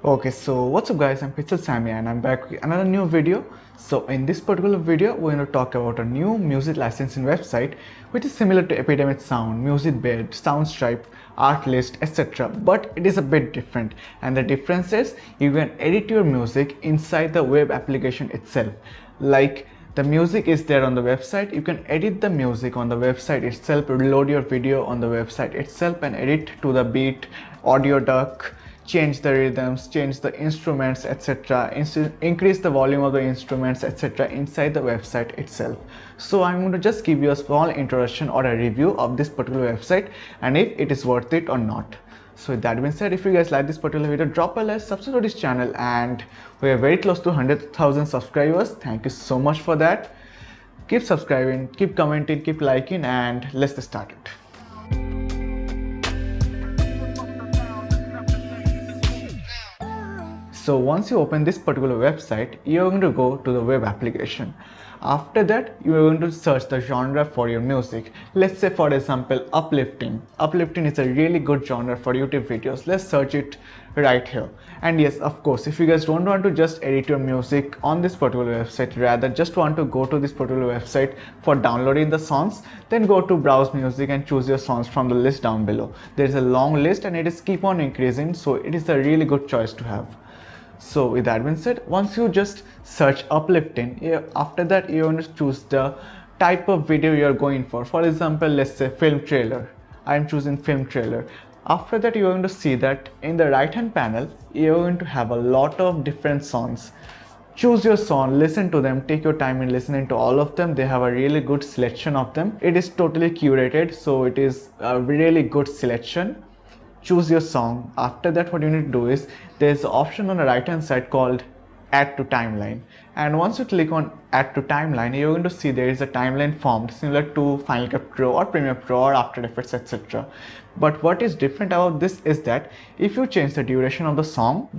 Okay, so what's up guys, I'm Pixel Sammy and I'm back with another new video. So in this particular video, we're going to talk about a new music licensing website which is similar to Epidemic Sound, MusicBed, Soundstripe, Artlist, etc. But it is a bit different, and the difference is you can edit your music inside the web application itself. Like the music is there on the website, you can edit the music on the website itself, load your video on the website itself and edit to the beat, audio duck, change the rhythms, change the instruments, etc. Increase the volume of the instruments, etc. inside the website itself. So I'm going to just give you a small introduction or a review of this particular website and if it is worth it or not. So with that being said, if you guys like this particular video, drop a like, subscribe to this channel, and we are very close to 100,000 subscribers. Thank you so much for that. Keep subscribing, keep commenting, keep liking, and let's get started. So once you open this particular website, you're going to go to the web application. After that, you are going to search the genre for your music. Let's say for example, uplifting. Uplifting is a really good genre for YouTube videos. Let's search it right here. And yes, of course, if you guys don't want to just edit your music on this particular website, rather just want to go to this particular website for downloading the songs, then go to browse music and choose your songs from the list down below. There is a long list and it is keep on increasing, so it is a really good choice to have. So with that being said, once you just search uplifting, after that you're going to choose the type of video you're going for. For example, let's say film trailer. I'm choosing film trailer. After that, you're going to see that in the right hand panel, you're going to have a lot of different songs. Choose your song, listen to them, take your time in listening to all of them. They have a really good selection of them. It is totally curated, so it is a really good selection. Choose your song. After that, what you need to do is there's an option on the right hand side called add to timeline, and once you click on add to timeline, you're going to see there is a timeline formed similar to Final Cut Pro or Premiere Pro or After Effects, etc. But what is different about this is that if you change the duration of the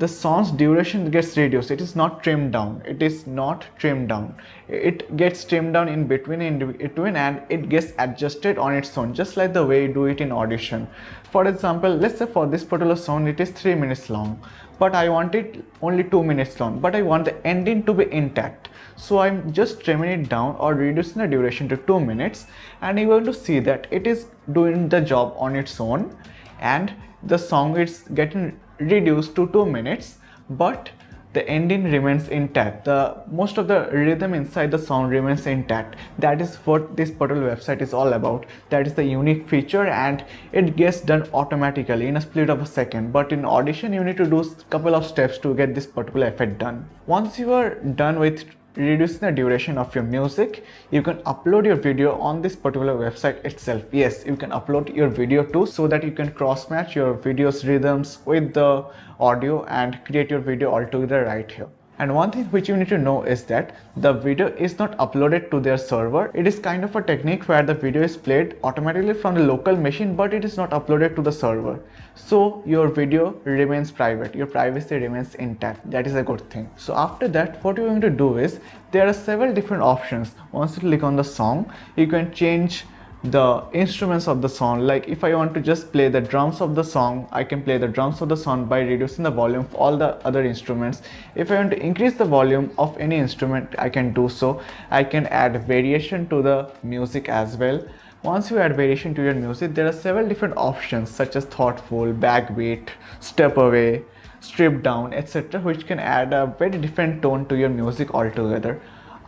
song's duration gets reduced. It is not trimmed down. It is not trimmed down. It gets trimmed down in between and it gets adjusted on its own, just like the way you do it in Audition. For example, let's say for this particular song it is 3 minutes long, but I want it only 2 minutes long, but I want the ending to be intact. So I'm just trimming it down or reducing the duration to 2 minutes, and you're going to see that it is doing the job on its own and the song is getting reduced to 2 minutes, but the ending remains intact. The most of the rhythm inside the song remains intact. That is what this particular website is all about. That is the unique feature, and it gets done automatically in a split of a second. But in Audition, you need to do a couple of steps to get this particular effect done. Once you are done with reducing the duration of your music, you can upload your video on this particular website itself. Yes, you can upload your video too, so that you can cross match your video's rhythms with the audio and create your video altogether right here. And one thing which you need to know is that the video is not uploaded to their server. It is kind of a technique where the video is played automatically from the local machine, but it is not uploaded to the server. So your video remains private, your privacy remains intact. That is a good thing. So after that, what you're going to do is there are several different options. Once you click on the song, you can change the instruments of the song. Like if I want to just play the drums of the song, I can play the drums of the song by reducing the volume of all the other instruments. If I want to increase the volume of any instrument, I can do so. I can add variation to the music as well. Once you add variation to your music, there are several different options such as thoughtful, backbeat, step away, strip down, etc., which can add a very different tone to your music altogether.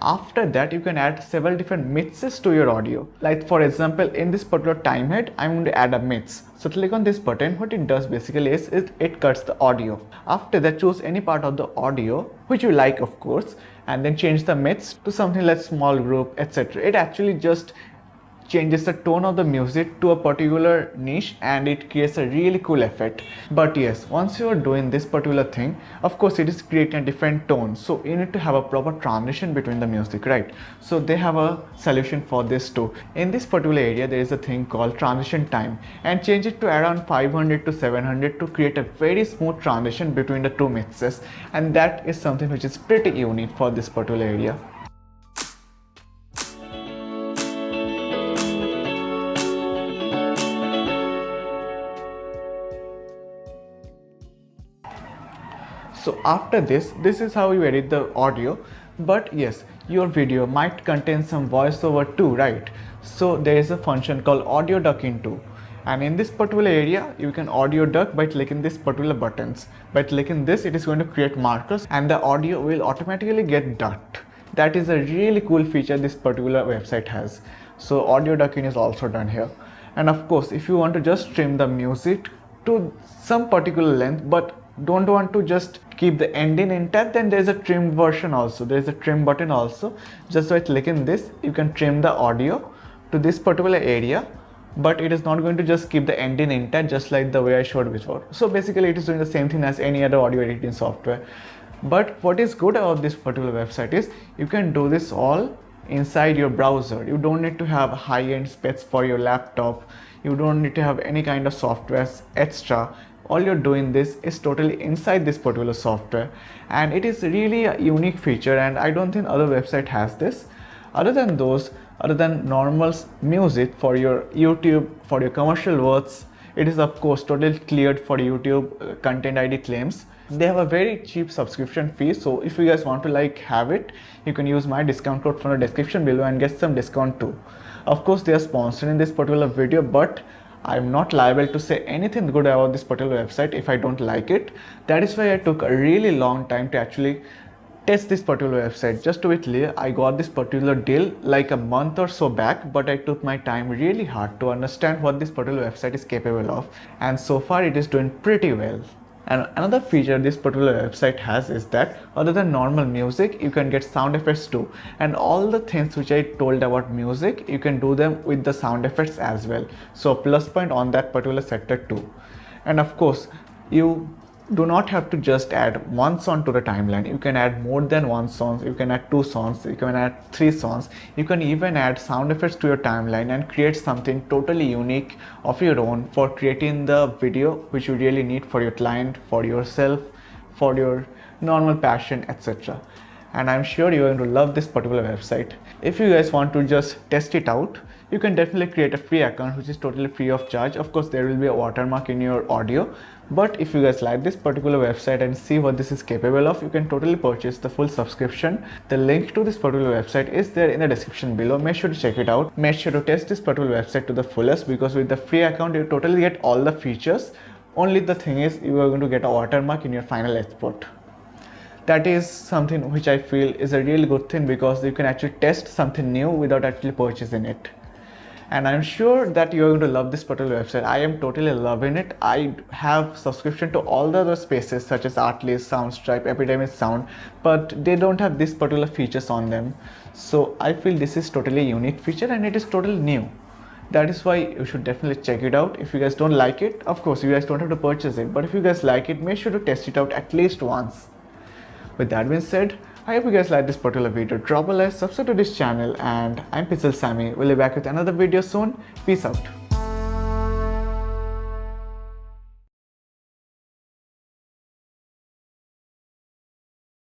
After that, you can add several different mixes to your audio. Like for example, in this particular time head, I'm going to add a mix. So click on this button. What it does basically is it cuts the audio. After that, choose any part of the audio which you like, of course, and then change the mix to something like small group, etc. It actually just changes the tone of the music to a particular niche and it creates a really cool effect. But yes, once you are doing this particular thing, of course it is creating a different tone, so you need to have a proper transition between the music, right? So they have a solution for this too. In this particular area, there is a thing called transition time, and change it to around 500 to 700 to create a very smooth transition between the two mixes, and that is something which is pretty unique for this particular area. So after this is how you edit the audio. But yes, your video might contain some voiceover too, right? So there is a function called audio ducking too. And in this particular area, you can audio duck by clicking this particular buttons. By clicking this, it is going to create markers and the audio will automatically get ducked. That is a really cool feature this particular website has. So audio ducking is also done here. And of course, if you want to just trim the music to some particular length but don't want to just keep the ending intact, then there's a trim version also. There's a trim button also. Just by clicking this, you can trim the audio to this particular area, but it is not going to just keep the ending intact, just like the way I showed before. So basically it is doing the same thing as any other audio editing software. But what is good about this particular website is you can do this all inside your browser. You don't need to have high-end specs for your laptop. You don't need to have any kind of software extra. All you're doing this is totally inside this particular software, and it is really a unique feature, and I don't think other website has this. Other than normal music for your YouTube, for your commercial works, it is of course totally cleared for YouTube content ID claims. They have a very cheap subscription fee, so if you guys want to like have it, you can use my discount code from the description below and get some discount too. Of course they are sponsoring this particular video, but I'm not liable to say anything good about this particular website if I don't like it. That is why I took a really long time to actually test this particular website. Just to be clear, I got this particular deal like a month or so back, but I took my time really hard to understand what this particular website is capable of, and so far it is doing pretty well. And another feature this particular website has is that other than normal music, you can get sound effects too. And all the things which I told about music, you can do them with the sound effects as well. So plus point on that particular sector too. And of course, you do not have to just add one song to the timeline. You can add more than one song. You can add 2 songs. You can add 3 songs. You can even add sound effects to your timeline and create something totally unique of your own for creating the video which you really need for your client, for yourself, for your normal passion, etc. And I'm sure you're going to love this particular website. If you guys want to just test it out, you can definitely create a free account which is totally free of charge. Of course, there will be a watermark in your audio, but if you guys like this particular website and see what this is capable of, you can totally purchase the full subscription. The link to this particular website is there in the description below. Make sure to check it out. Make sure to test this particular website to the fullest, because with the free account you totally get all the features. Only the thing is, you are going to get a watermark in your final export. That is something which I feel is a really good thing, because you can actually test something new without actually purchasing it. And I'm sure that you're going to love this particular website. I am totally loving it. I have subscription to all the other spaces such as Artlist, Soundstripe, Epidemic Sound, but they don't have this particular features on them. So I feel this is totally unique feature and it is totally new. That is why you should definitely check it out. If you guys don't like it, of course you guys don't have to purchase it, but if you guys like it, make sure to test it out at least once. With that being said, I hope you guys like this particular video. Drop a like, subscribe to this channel, and I'm Pixel Sammy. We'll be back with another video soon. Peace out.